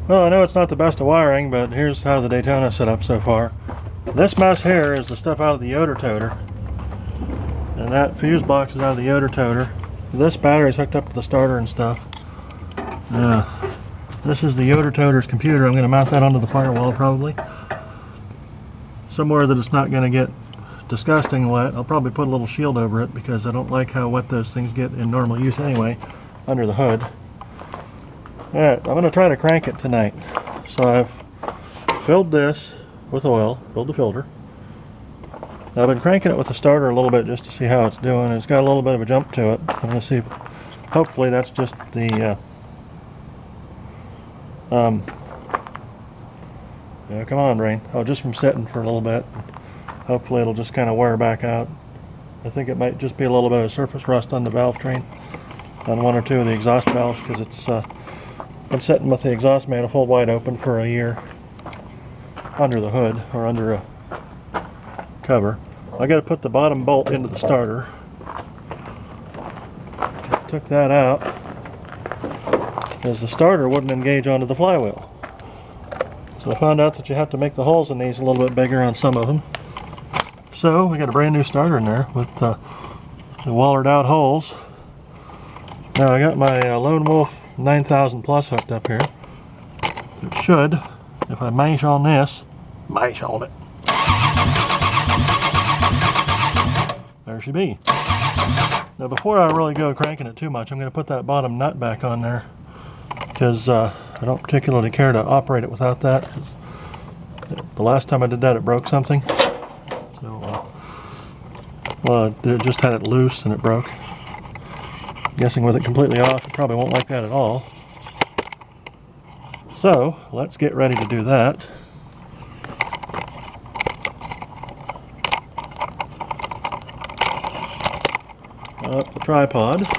Well, I know it's not the best of wiring, but here's how the Daytona is set up so far. This mess here is the stuff out of the odor toter. And that fuse box is out of the odor toter. This battery is hooked up to the starter and stuff. This is the odor toter's computer. I'm going to mount that onto the firewall probably. Somewhere that it's not going to get disgusting wet. I'll probably put a little shield over it because I don't like how wet those things get in normal use anyway, under the hood. Alright, I'm going to try to crank it tonight. So I've filled this with oil, filled the filter. I've been cranking it with the starter a little bit just to see how it's doing. It's got a little bit of a jump to it. I'm going to see, hopefully that's just the, yeah, come on, Rain. Oh, just from sitting for a little bit. Hopefully it'll just kind of wear back out. I think it might just be a little bit of surface rust on the valve train, on one or two of the exhaust valves, because it's been sitting with the exhaust manifold wide open for a year under the hood, or under a cover. I got to put the bottom bolt into the starter. Took that out because the starter wouldn't engage onto the flywheel. So I found out that you have to make the holes in these a little bit bigger on some of them. So we got a brand new starter in there with the wallered out holes. Now I got my Lone Wolf 9000 Plus hooked up here. It should, if I mash on this, mash on it. There she be. Now before I really go cranking it too much, I'm going to put that bottom nut back on there because I don't particularly care to operate it without that. The last time I did that it broke something. So, well, it just had it loose and it broke. Guessing with it completely off, it probably won't like that at all. So, let's get ready to do that. Up the tripod. Which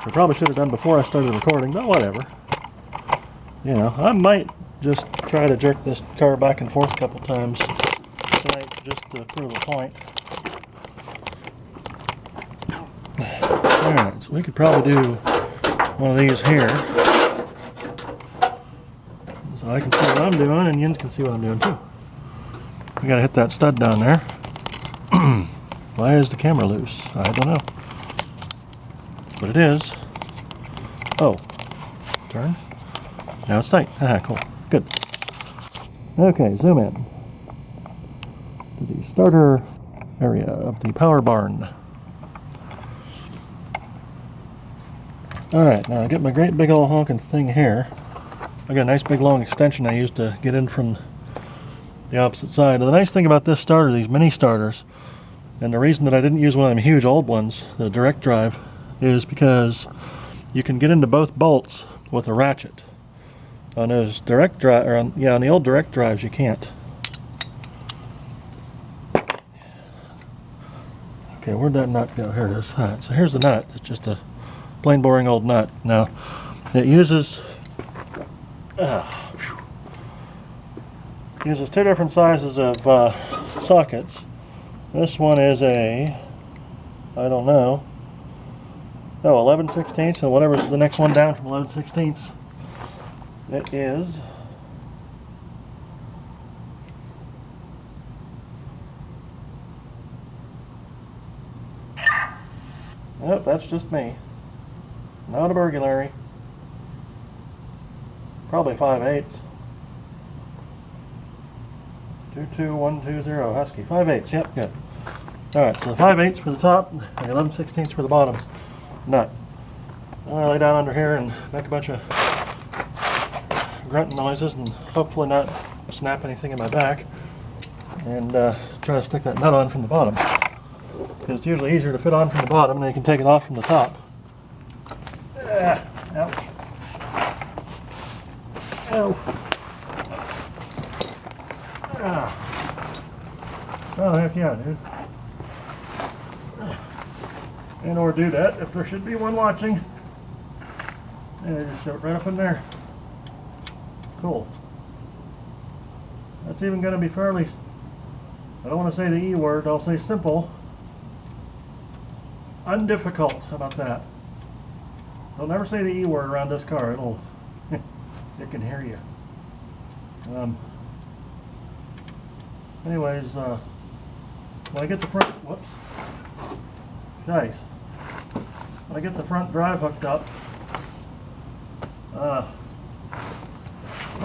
I probably should have done before I started recording, but whatever. You know, I might just try to jerk this car back and forth a couple times tonight just to prove a point. Alright, so we could probably do one of these here. So I can see what I'm doing and Yins can see what I'm doing too. We gotta hit that stud down there. Why is the camera loose? I don't know. But it is. Oh. Turn. Now it's tight. Ah, cool. Good. Okay, zoom in to the starter area of the power barn. Alright, now I get my great big old honking thing here. I got a nice big long extension I used to get in from the opposite side. Now, the nice thing about this starter, these mini starters, and the reason that I didn't use one of them huge old ones, the direct drive, is because you can get into both bolts with a ratchet. On those direct drive, or on the old direct drives, you can't. Okay, where'd that nut go? Here it is. All right, so here's the nut. It's just a plain boring old nut. Now, it uses two different sizes of sockets. This one is a, I don't know, 11/16, and whatever's the next one down from 11/16. It is Yep, that's just me. Not a burglary. Probably 5/8. 22120 Husky. 5/8, yep, good. Alright, so 5/8 for the top, and 11/16 for the bottom nut. I'll lay down under here and make a bunch of grunting noises and hopefully not snap anything in my back. And try to stick that nut on from the bottom. Because it's usually easier to fit on from the bottom and then you can take it off from the top. Ouch. Ow. Oh, heck yeah, dude. And or do that if there should be one watching. Yeah, just shove it right up in there. Cool. That's even going to be fairly, I don't want to say the E word, I'll say simple. Undifficult. How about that? I'll never say the E word around this car. It'll it can hear you. Anyways, when I get the front, whoops, nice. When I get the front drive hooked up, I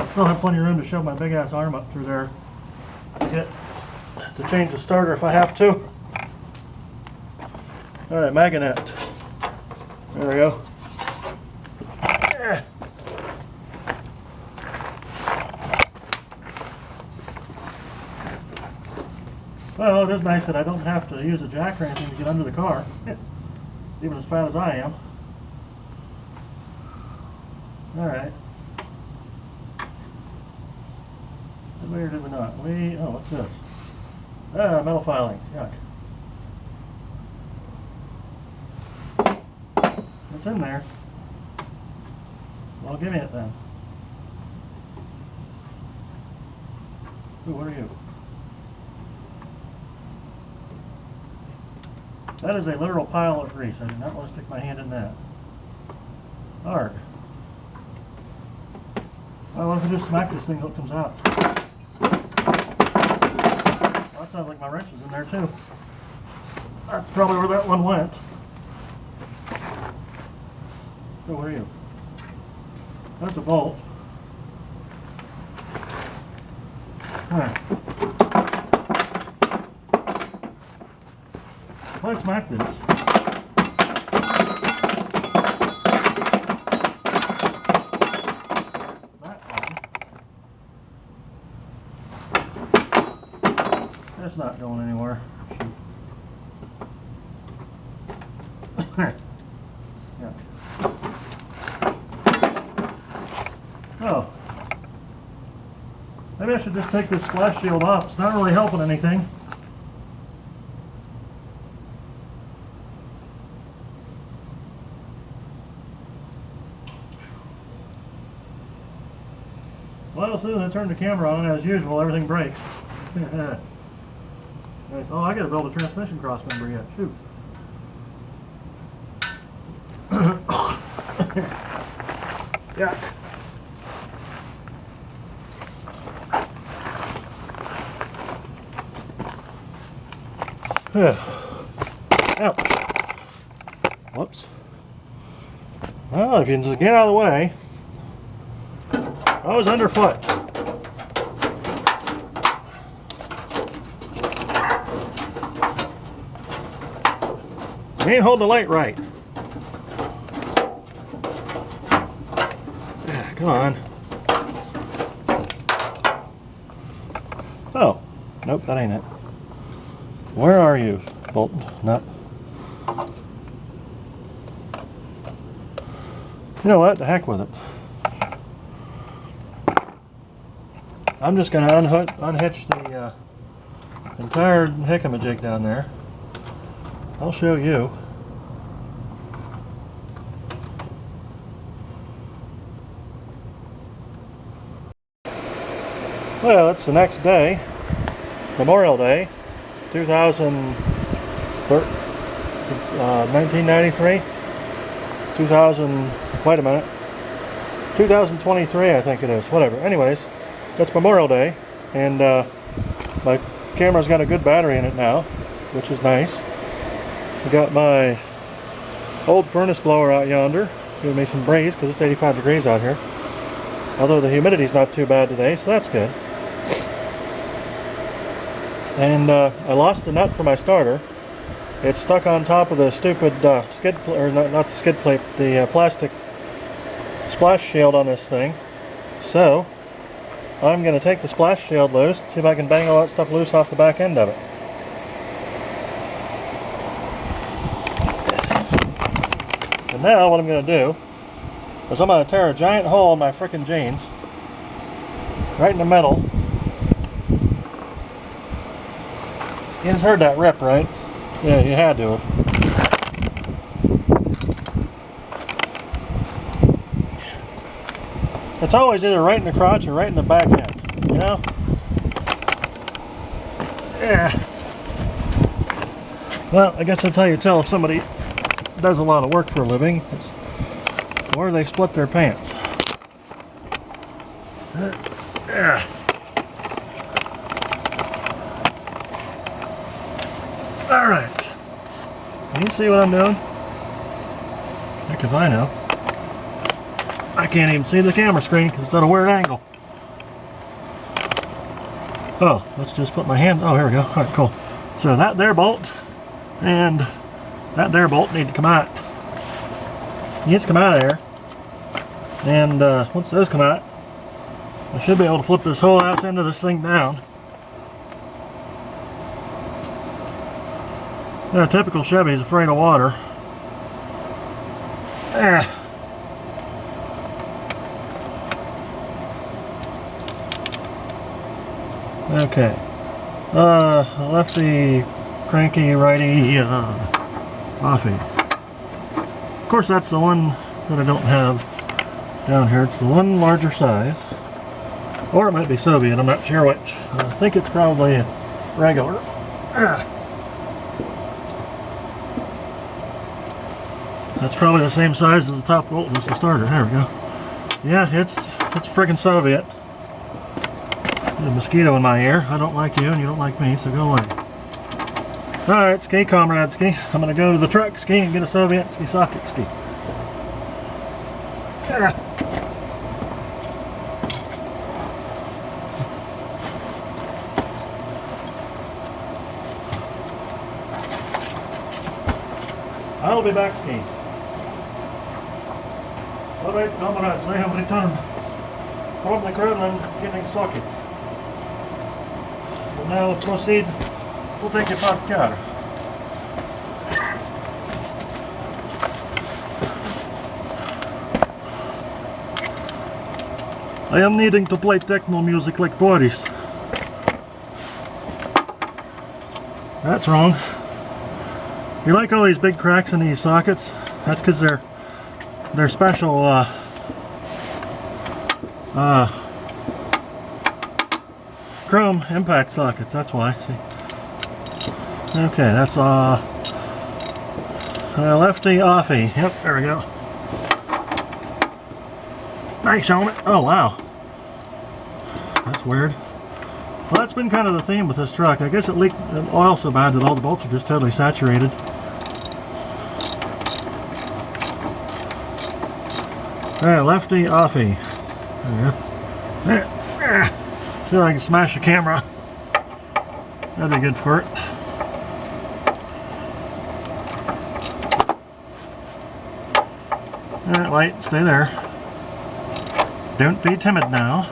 still have plenty of room to shove my big ass arm up through there to change the starter if I have to. All right, magnet. There we go. Well, it is nice that I don't have to use a jack or anything to get under the car, even as fat as I am. All right. Did we or did we not? Oh, what's this? Ah, metal filings. Yuck. It's in there. Well, give me it then. Ooh, what are you? That is a literal pile of grease. I do not want to stick my hand in that. Hard. Well, what if I just smack this thing till it comes out? Well, that sounds like my wrench is in there too. That's probably where that one went. So where are you? That's a bolt. Alright. Let's smack this. That one. That's not going anywhere. Shoot. Yeah. Oh. Maybe I should just take this splash shield off. It's not really helping anything. Well, as soon as I turn the camera on, as usual, everything breaks. Nice. Oh, I gotta build a transmission cross member yet. Shoot. Yeah. Ouch. Whoops. Well, if you can just get out of the way. I was underfoot. You ain't holding the light right. Yeah, come on. Oh, nope, that ain't it. Where are you, Bolton? No. You know what? The heck with it. I'm just going to unhitch the entire hickamajig down there. I'll show you. Well, it's the next day, Memorial Day, 1993, 2023 I think it is, whatever. Anyways, that's Memorial Day, and my camera's got a good battery in it now, which is nice. I got my old furnace blower out yonder, giving me some breeze because it's 85 degrees out here. Although the humidity's not too bad today, so that's good. And I lost the nut for my starter. It's stuck on top of the stupid skid plate, or not the skid plate, the plastic splash shield on this thing. So I'm going to take the splash shield loose and see if I can bang all that stuff loose off the back end of it. And now what I'm going to do is I'm going to tear a giant hole in my frickin' jeans, right in the middle. You just heard that rip, right? Yeah, you had to. It's always either right in the crotch or right in the back end, you know? Yeah. Well, I guess that's how you tell if somebody does a lot of work for a living, or they split their pants. Yeah. All right. Can you see what I'm doing? Heck if I know. I can't even see the camera screen because it's at a weird angle. Oh, let's just put my hand. Oh, here we go. All right, cool. So that there bolt and that there bolt need to come out. Needs to come out of there. And once those come out, I should be able to flip this whole ass end of this thing down. Yeah, typical Chevy's afraid of water. Okay. Lefty, cranky, righty, offy. Of course, that's the one that I don't have down here. It's the one larger size. Or it might be Soviet, I'm not sure which. I think it's probably regular. That's probably the same size as the top bolt as the starter. There we go. Yeah, it's friggin' Soviet. There's a mosquito in my ear. I don't like you and you don't like me, so go away. Alright, ski comrade ski. I'm gonna go to the truck ski and get a Soviet ski socket ski. I'll be back skiing. Alright, comrades, I have returned from the Kremlin getting sockets. We'll now proceed to take apart car. I am needing to play techno music like Boris. That's wrong. You like all these big cracks in these sockets? That's because they're special chrome impact sockets. That's why. See? Okay, that's lefty offy. Yep, there we go. Nice helmet. Oh wow, that's weird. Well, that's been kind of the theme with this truck. I guess it leaked oil so bad that all the bolts are just totally saturated. Alright, lefty, offy. There we go. See if I can smash the camera. That'd be good for it. Alright, light, stay there. Don't be timid now.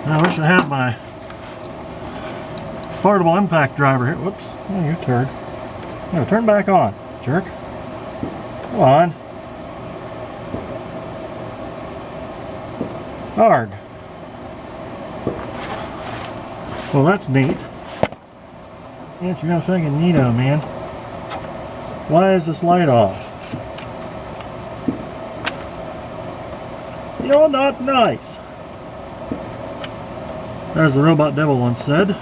I wish I had my portable impact driver here. Whoops. Oh, you turd. No, turn back on, jerk. Come on. Hard. Well, that's neat. Yes, you're gonna fucking neato, man. Why is this light off? You're not nice. As the robot devil once said.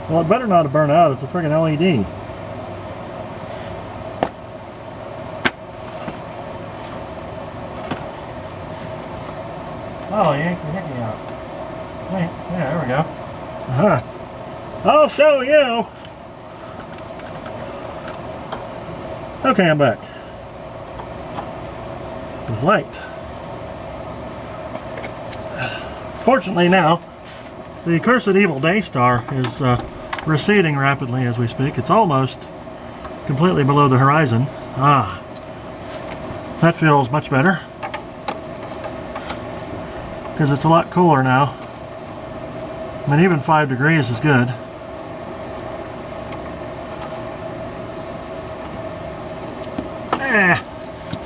Well, it better not have burned out. It's a friggin' LED. Oh, you yanked the hickey out. Hey, yeah, there we go. I'll show you. Okay, I'm back. With light. Fortunately now, the cursed evil day star is receding rapidly as we speak. It's almost completely below the horizon. Ah, that feels much better. Because it's a lot cooler now. I mean, even 5 degrees is good.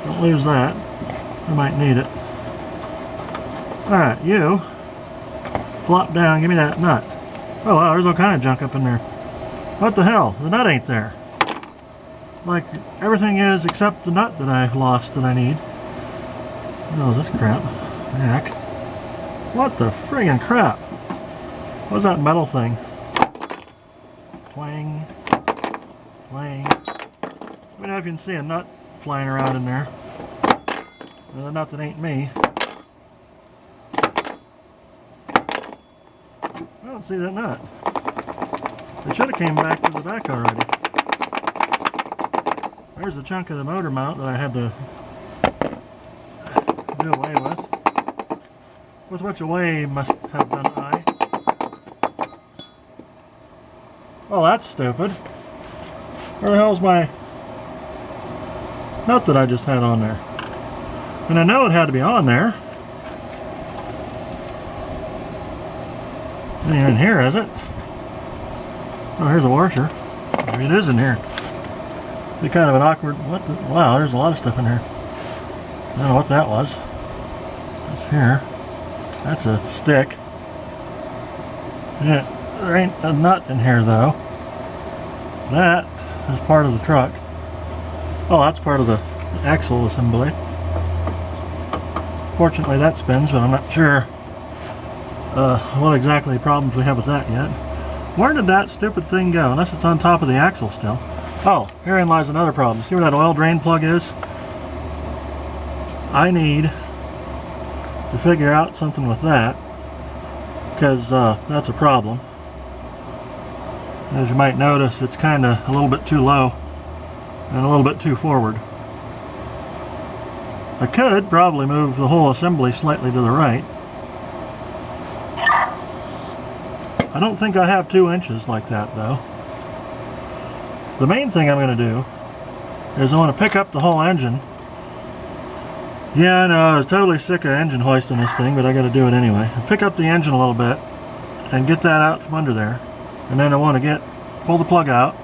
Don't lose that. I might need it. Alright, you flop down, give me that nut. Oh wow, there's all kind of junk up in there. What the hell? The nut ain't there. like everything is except the nut that I've lost that I need. Oh, this crap. Heck. What the friggin' crap? What's that metal thing? Twang. Twang. Let me know if you can see a nut flying around in there. A nut that ain't me. I don't see that nut. It should have came back to the back already. There's a chunk of the motor mount that I had to do away with. With which away must have been I. Well, that's stupid. Where the hell's my nut that I just had on there? And I know it had to be on there. It ain't in here, is it? Oh, here's a washer. Maybe it is in here. Be kind of an awkward. What? Wow, there's a lot of stuff in here. I don't know what that was. It's here. That's a stick. Yeah, there ain't a nut in here though. That is part of the truck. Oh, that's part of the axle assembly. Fortunately, that spins, but I'm not sure what exactly problems we have with that yet. Where did that stupid thing go? Unless it's on top of the axle still. Oh, herein lies another problem. See where that oil drain plug is? I need to figure out something with that, because that's a problem. As you might notice, it's kind of a little bit too low and a little bit too forward. I could probably move the whole assembly slightly to the right. I don't think I have 2 inches like that though. The main thing I'm going to do is I want to pick up the whole engine. Yeah, I know, I was totally sick of engine hoisting this thing, but I got to do it anyway. Pick up the engine a little bit and get that out from under there. And then I want to pull the plug out.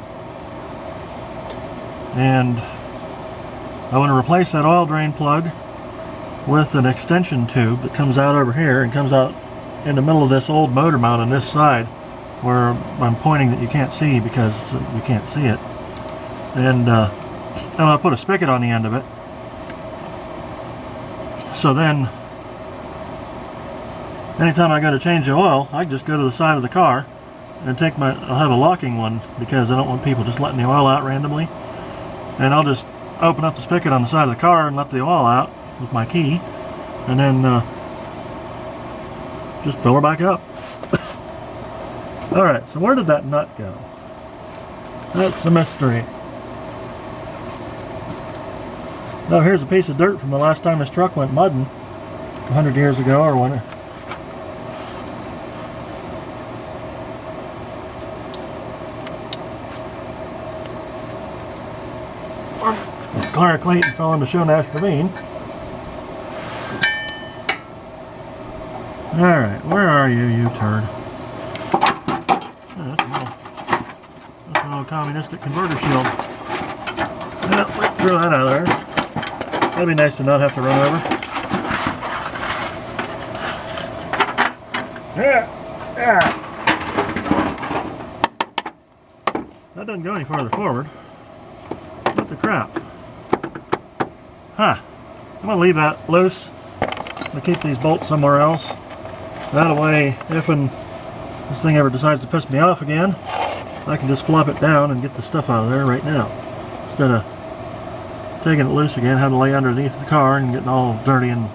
And I want to replace that oil drain plug with an extension tube that comes out over here and comes out in the middle of this old motor mount on this side where I'm pointing that you can't see because you can't see it. And I'm going to put a spigot on the end of it. So then, anytime I go to change the oil, I just go to the side of the car and I'll have a locking one because I don't want people just letting the oil out randomly. And I'll just open up the spigot on the side of the car and let the oil out with my key, and then just fill her back up. Alright, so where did that nut go? That's a mystery. Now here's a piece of dirt from the last time this truck went mudding 100 years ago or when. Clara Clayton fell into Shonash Ravine. Alright, where are you, you turd? Oh, that's an old communistic converter shield. Yeah, throw that out of there. That'd be nice to not have to run over. Yeah, yeah. That doesn't go any farther forward. What the crap? Huh. I'm going to leave that loose. I'm going to keep these bolts somewhere else. That way, if and this thing ever decides to piss me off again, I can just flop it down and get the stuff out of there right now. Instead of taking it loose again, having to lay underneath the car and getting all dirty and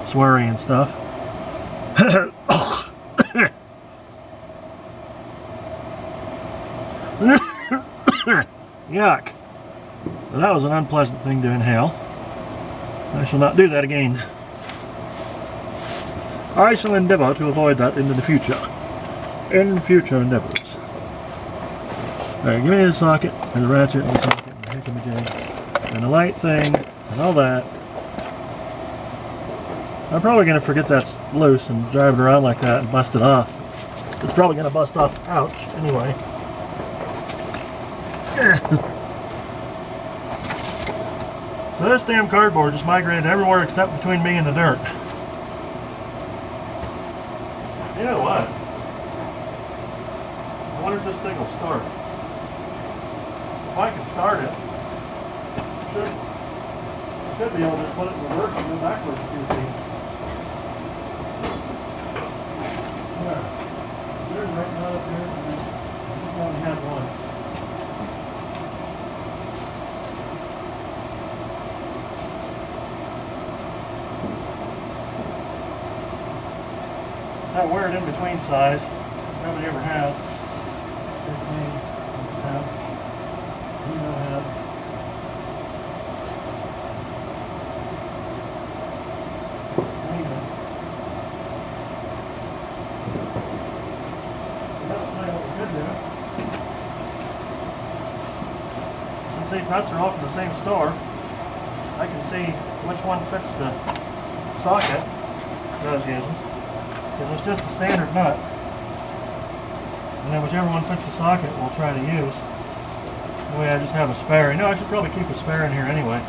sweary and stuff. Yuck. Well, that was an unpleasant thing to inhale. I shall not do that again. I shall endeavour to avoid that in the future. In future endeavours. Alright, give me the socket, and the ratchet, and the socket, and the hickamajig, and the light thing, and all that. I'm probably going to forget that's loose and drive it around like that and bust it off. It's probably going to bust off. Ouch, anyway. So this damn cardboard just migrated everywhere except between me and the dirt. You know what? I wonder if this thing will start. If I can start it, Should be able to put it in reverse and go backwards a few feet. There. There's right nut up here, and then I only had one. That weird in between size, nobody ever has. 15, have. You know have. Since these nuts are all from the same store, I can see which one fits the socket that I was using. Because it's just a standard nut. And then whichever one fits the socket we'll try to use. That way I just have a spare. You know, I should probably keep a spare in here anyway.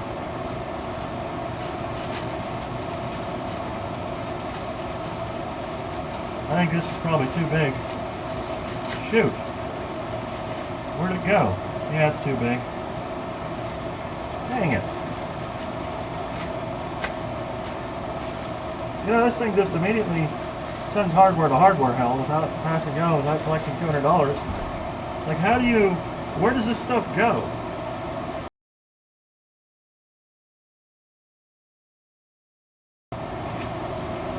I think this is probably too big. Shoot. Where'd it go? Yeah, it's too big. Dang it. You know, this thing just immediately sends hardware to hardware hell without passing go, without collecting $200. Like, how do you, where does this stuff go?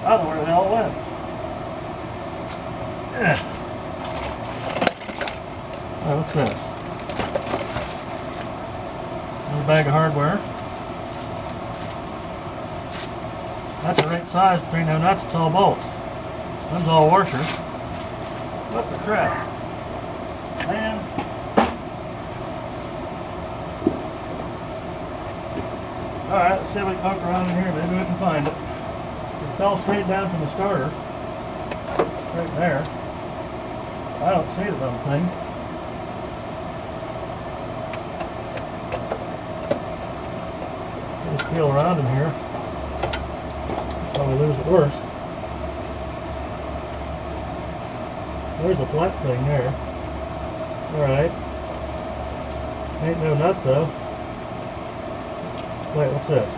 I don't know where the hell it went. Oh, what's this? Another bag of hardware. That's the right size between no nuts, it's all bolts. One's all washers. What the crap? Man. Alright, let's see if we can poke around in here. Maybe we can find it. It fell straight down from the starter. Right there. I don't see the dumb thing. Just peel around in here. That's how we lose it worse. There's a flat thing there. Alright. Ain't no nut though. Wait, what's this?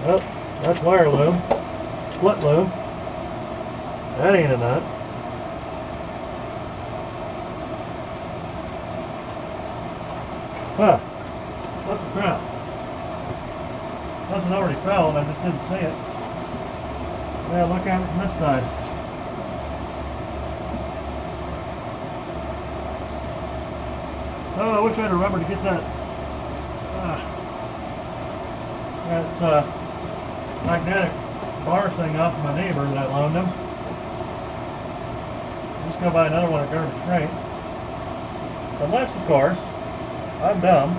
Oh, that's wire loom. Split loom. That ain't a nut. Huh. What the crap? Must have already fell and I just didn't see it. Yeah, look at it from this side. Oh, I wish I had remembered to get that magnetic bar thing off of my neighbor that I loaned him. Just go buy another one at Garbage Freight. Unless, of course, I'm dumb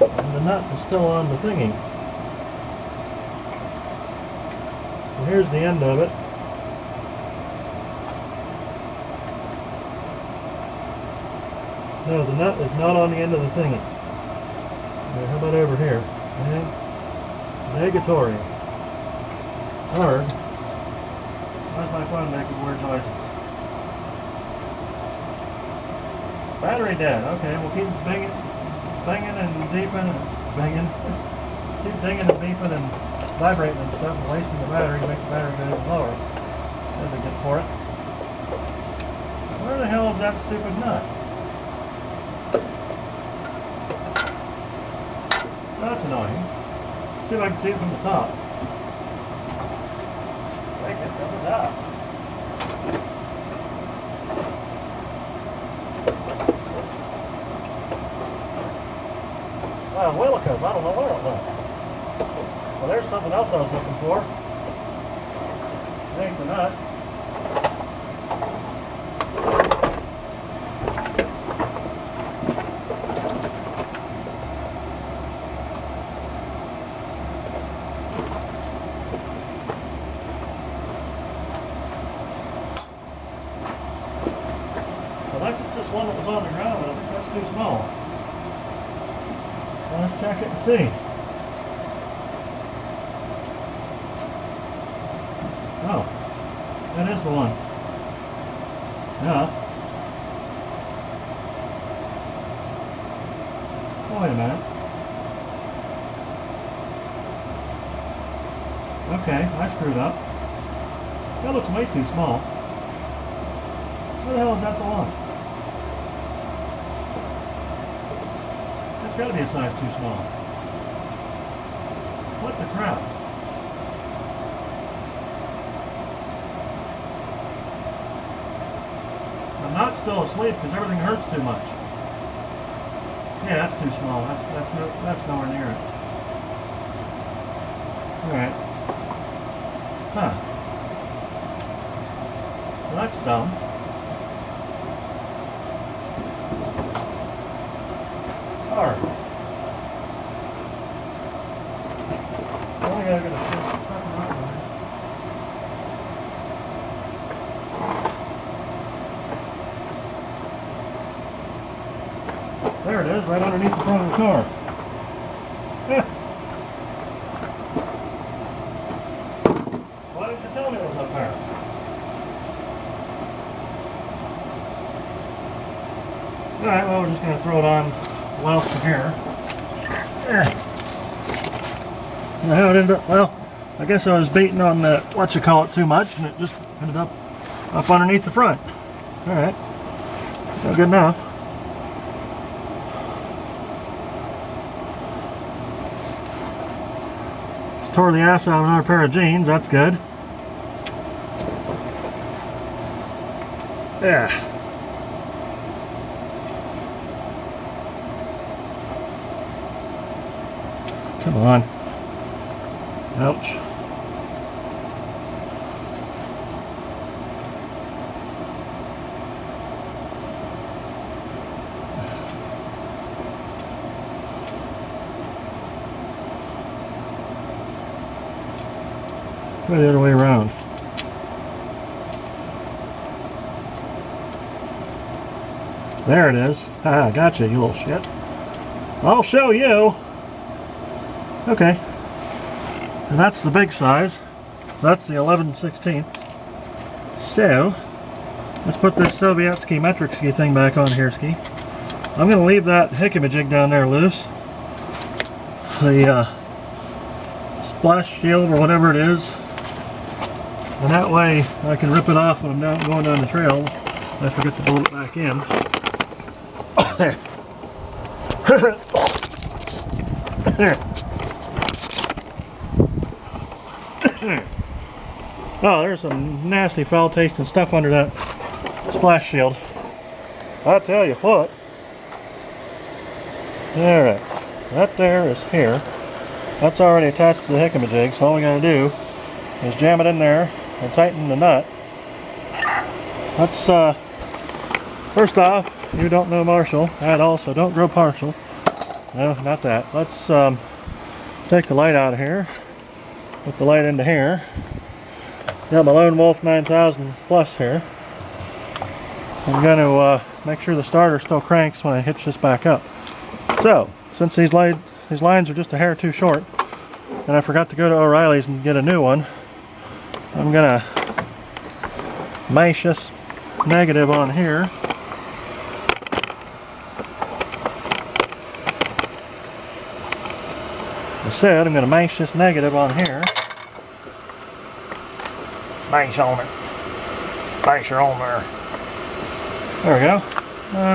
and the nut is still on the thingy. And here's the end of it. No, the nut is not on the end of the thingy. Now, how about over here? Negatory. Hard. Why's my phone making weird noises? Battery dead. Okay, we'll keep banging and beeping and banging. Keep dinging and beeping and vibrating and stuff and wasting the battery to make the battery go even lower. That'd be good for it. Where the hell is that stupid nut? That's annoying. See if I can see it from the top. Make it come out. Wow, Willicum, I don't know where it went. Well, there's something else I was looking for. It ain't the nut. Unless it's just one that was on the ground, but I think that's too small. Well, let's check it and see. Oh, that is the one. Yeah. Oh, wait a minute. Okay, I screwed up. That looks way too small. Where the hell is that belong? That's got to be a size too small. What the crap? I'm not still asleep because everything hurts too much. Yeah, that's too small. That's nowhere near it. Alright. Huh. Well, that's dumb. Hard. Well, I gotta get a fucking right one. There it is, right underneath the front of the car. Why didn't you tell me it was up there? Alright, well, we're just going to throw it on well from here. How it ended up, well, I guess I was beating on the whatchamacallit too much and it just ended up underneath the front. Alright, not good enough. Just tore the ass out of another pair of jeans, that's good. Yeah. Come on. Ouch. Try the other way around. There it is. Ah, gotcha, you little shit. I'll show you. Okay. And that's the big size. That's the 11/16. So, let's put this Sovietsky metric ski thing back on here, ski. I'm going to leave that jig down there loose. The splash shield or whatever it is. And that way I can rip it off when I'm going down the trail. I forget to bolt it back in. Oh, there's some nasty foul tasting stuff under that splash shield. I tell you what. Alright, that there is here. That's already attached to the jig, so all we gotta do is jam it in there and tighten the nut. Let's first off, you don't know Marshall, and also don't grow partial. No, not that. Let's take the light out of here, put the light into here. Got my Lone Wolf 9000 Plus here. I'm going to make sure the starter still cranks when I hitch this back up. So, since these lines are just a hair too short, and I forgot to go to O'Reilly's and get a new one, I'm going to mash this negative on here. I said I'm going to mash this negative on here. Mash on it. Mash her on there. There we go.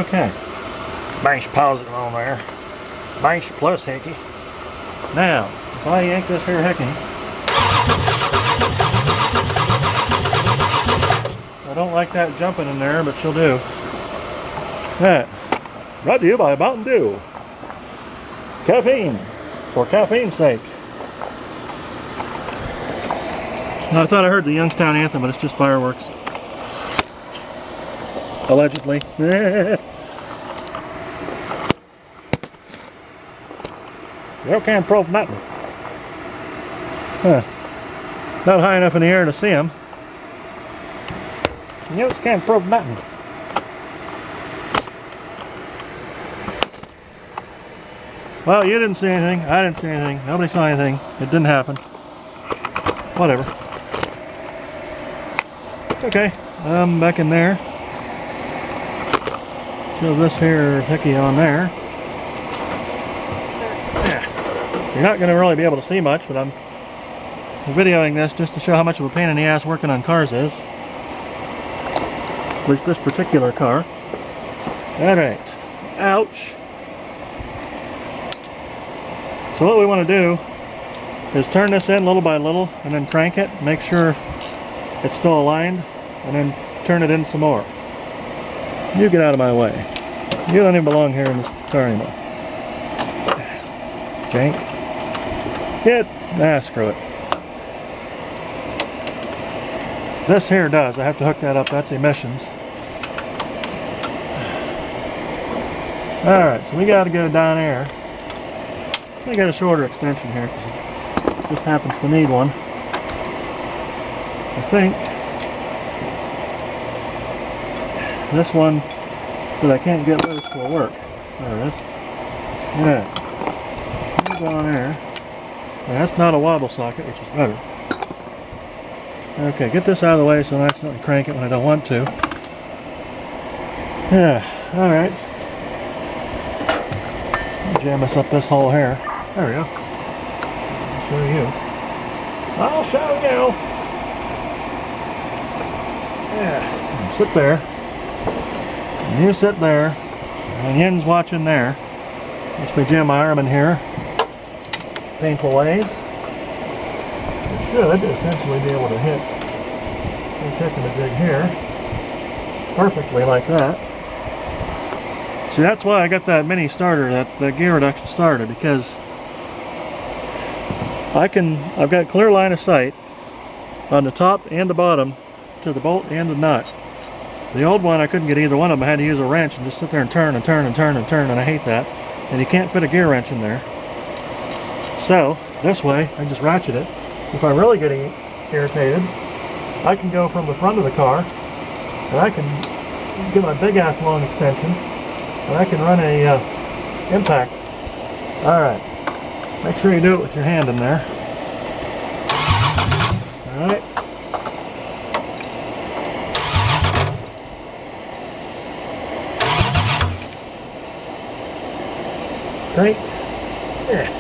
Okay. Mash positive on there. Mash plus hickey. Now, if I yank this here hickey, I don't like that jumping in there, but she'll do. That. Brought to you by Mountain Dew. Caffeine. For caffeine's sake. Now, I thought I heard the Youngstown anthem, but it's just fireworks. Allegedly. You can't prove nothing. Huh. Not high enough in the air to see them. You just can't prove nothing. Well, you didn't see anything. I didn't see anything. Nobody saw anything. It didn't happen. Whatever. Okay, I'm back in there. Show this here hickey on there. You're not going to really be able to see much, but I'm videoing this just to show how much of a pain in the ass working on cars is. At least this particular car. Alright. Ouch. So what we want to do is turn this in little by little and then crank it, make sure it's still aligned, and then turn it in some more. You get out of my way. You don't even belong here in this car anymore. Jank. Screw it. This here does. I have to hook that up. That's emissions. Alright, so we got to go down there. I got a shorter extension here because it just happens to need one. I think this one that I can't get loose will work. There it is. Yeah. Go on there. Yeah, that's not a wobble socket, which is better. Okay, get this out of the way so I don't accidentally crank it when I don't want to. Yeah, alright. Jam us up this hole here. There we go. I'll show you. I'll show you! Yeah, sit there. And you sit there. And Yin's watching there. Let's me jam my arm in here. Painful ways. It should essentially be able to hit this hook and the jig here. Perfectly like that. See, that's why I got that mini starter, that gear reduction starter, because I've got clear line of sight on the top and the bottom to the bolt and the nut. The old one, I couldn't get either one of them. I had to use a wrench and just sit there and turn and turn and turn and turn, and I hate that. And you can't fit a gear wrench in there. So, this way, I just ratchet it. If I'm really getting irritated, I can go from the front of the car, and I can get my big ass long extension, and I can run a impact. Alright, make sure you do it with your hand in there. Alright. Crank. Yeah.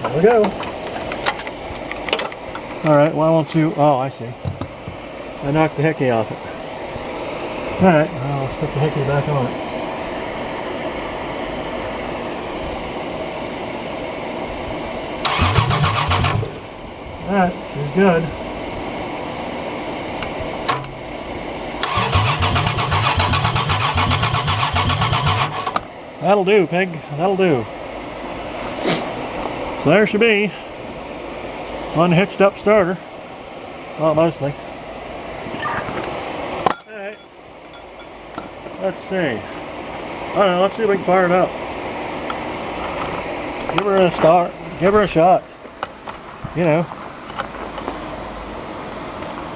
There we go. Alright, why won't you... Oh, I see. I knocked the hickey off it. Alright, I'll stick the hickey back on it. Alright, she's good. That'll do, pig. That'll do. So there should be one hitched up starter. Well, mostly. Alright. Let's see. I don't know, let's see if we can fire it up. Give her a start. Give her a shot. You know.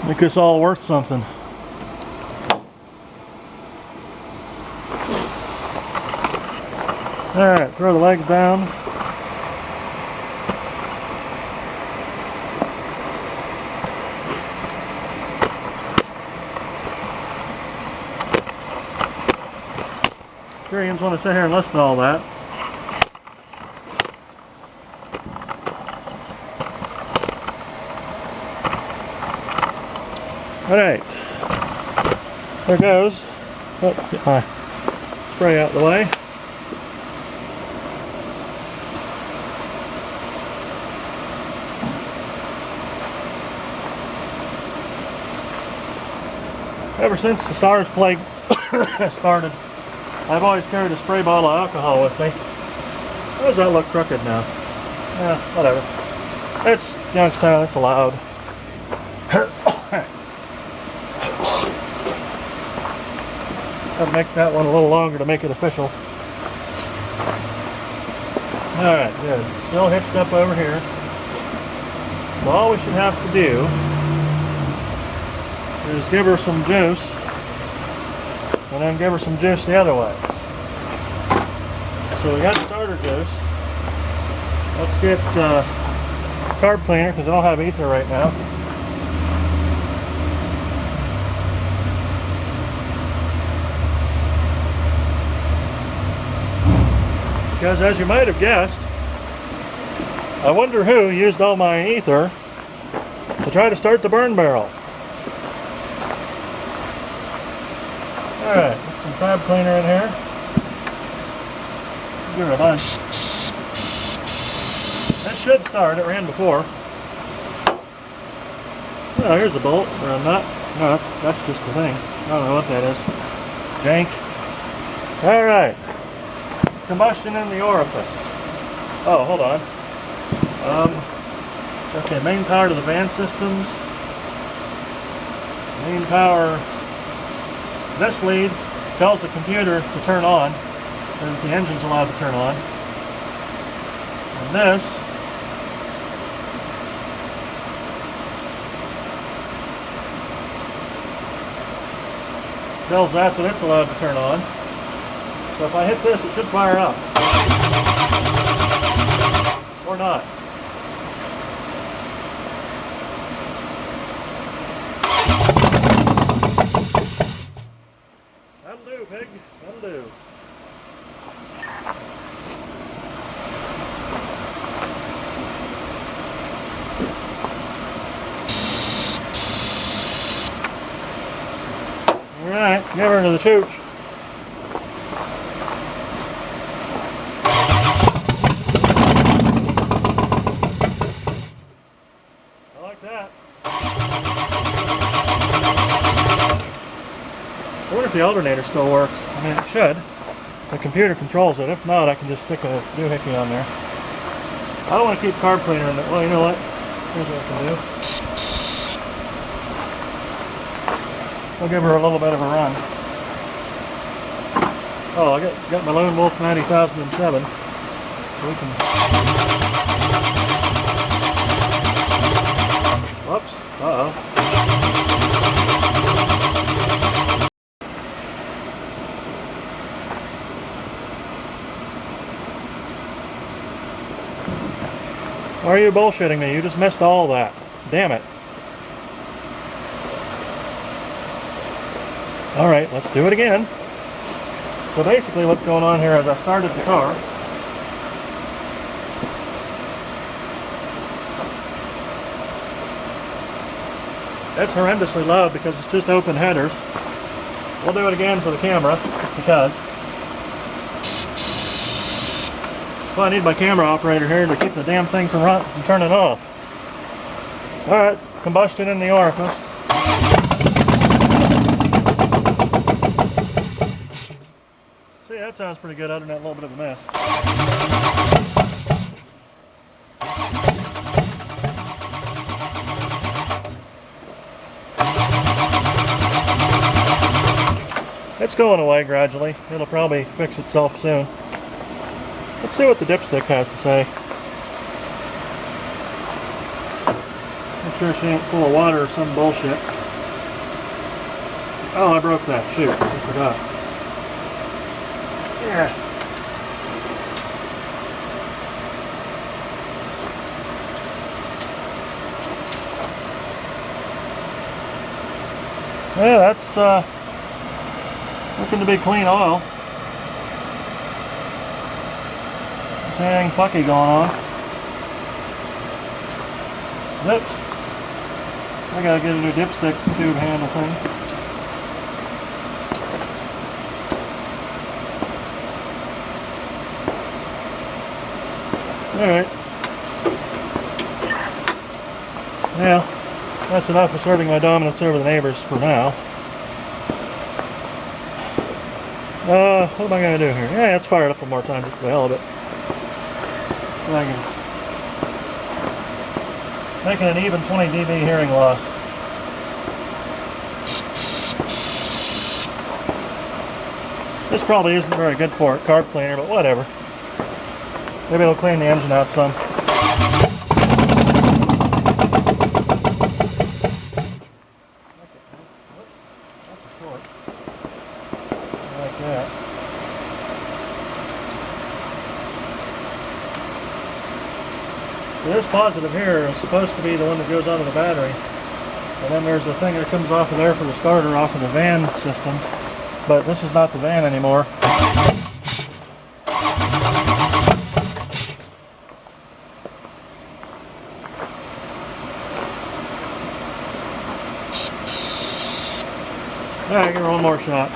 Make this all worth something. Alright, throw the legs down. Sure, you want to sit here and listen to all that. Alright. There goes. Oh, get my spray out of the way. Ever since the SARS plague started, I've always carried a spray bottle of alcohol with me. Why does that look crooked now? Yeah, whatever. It's Youngstown, it's allowed. Gotta make that one a little longer to make it official. Alright, good. Still hitched up over here. So all we should have to do is give her some juice, and then give her some juice the other way. So we got starter juice. Let's get carb cleaner, because I don't have ether right now. because as you might have guessed, I wonder who used all my ether to try to start the burn barrel. Alright, put some fab cleaner in here. Give it a bunch. That should start, it ran before. Oh, here's a bolt or a nut. No, that's just the thing. I don't know what that is. Jank. Alright. Combustion in the orifice. Oh, hold on. Okay, main power to the van systems. Main power. This lead tells the computer to turn on, that the engine's allowed to turn on. And this tells that it's allowed to turn on. So if I hit this, it should fire up. Or not. That'll do, pig. That'll do. Alright, give her to the chooch. I like that. I wonder if the alternator still works. I mean, it should. The computer controls it. If not, I can just stick a doohickey on there. I don't want to keep carb cleaner in it. Well, you know what? Here's what I can do. I'll give her a little bit of a run. Oh, I got my Lone Wolf 90,007. So we can... Whoops. Uh-oh. Why are you bullshitting me? You just missed all that. Damn it. Alright, let's do it again. So basically what's going on here is I started the car. That's horrendously loud because it's just open headers. We'll do it again for the camera, just because. Well, I need my camera operator here to keep the damn thing from turning off. Alright, combustion in the orifice. See, that sounds pretty good other than that little bit of a mess. It's going away gradually. It'll probably fix itself soon. Let's see what the dipstick has to say. Make sure she ain't full of water or some bullshit. Oh, I broke that. Shoot, I forgot. Yeah. Yeah, that's looking to be clean oil. Is anything fucky going on? Oops. I gotta get a new dipstick tube handle thing. Alright. Yeah, that's enough asserting my dominance over the neighbors for now. What am I going to do here? Yeah, let's fire it up one more time just for the hell of it. Making an even 20 dB hearing loss. This probably isn't very good for it, carb cleaner, but whatever. Maybe it'll clean the engine out some. That's a short. Like that. So this positive here is supposed to be the one that goes onto the battery. And then there's a thing that comes off of there for the starter off of the van systems. But this is not the van anymore. Alright, give her one more shot.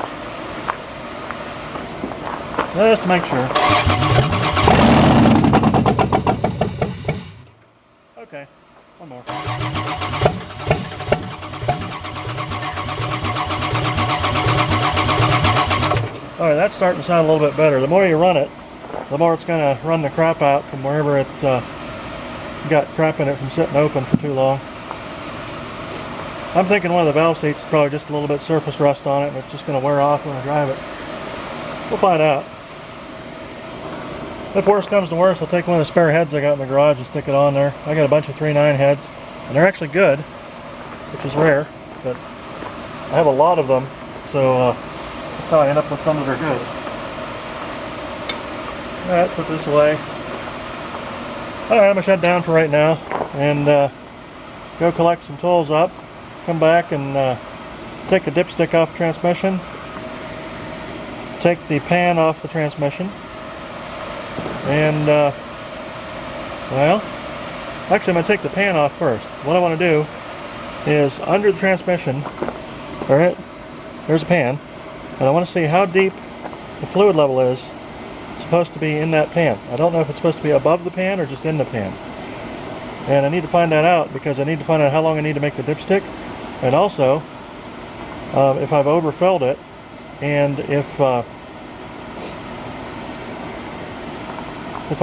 Just to make sure. Okay, one more. Alright, that's starting to sound a little bit better. The more you run it, the more it's going to run the crap out from wherever it got crap in it from sitting open for too long. I'm thinking one of the valve seats is probably just a little bit surface rust on it and it's just going to wear off when I drive it. We'll find out. If worse comes to worse, I'll take one of the spare heads I got in the garage and stick it on there. I got a bunch of 3.9 heads and they're actually good, which is rare, but I have a lot of them, so that's how I end up with some that are good. Alright, put this away. Alright, I'm going to shut down for right now and go collect some tools up. Come back and take a dipstick off the transmission, take the pan off the transmission, and well, actually I'm going to take the pan off first. What I want to do is under the transmission, alright, there's a pan, and I want to see how deep the fluid level is supposed to be in that pan. I don't know if it's supposed to be above the pan or just in the pan. And I need to find that out because I need to find out how long I need to make the dipstick. And also, if I've overfilled it, and if I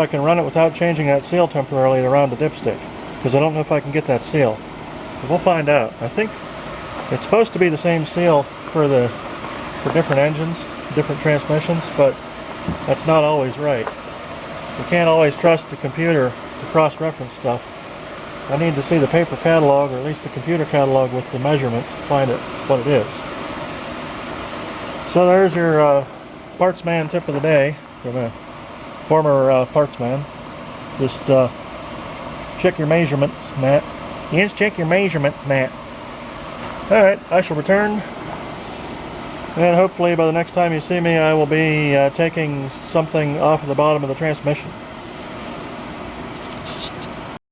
can run it without changing that seal temporarily around the dipstick, because I don't know if I can get that seal. But we'll find out. I think it's supposed to be the same seal for different engines, different transmissions, but that's not always right. You can't always trust the computer to cross-reference stuff. I need to see the paper catalog, or at least the computer catalog with the measurements to find it what it is. So there's your parts man tip of the day from a former parts man. Just check your measurements, Nat. Yes, check your measurements, Nat. Alright, I shall return. And hopefully by the next time you see me, I will be taking something off of the bottom of the transmission.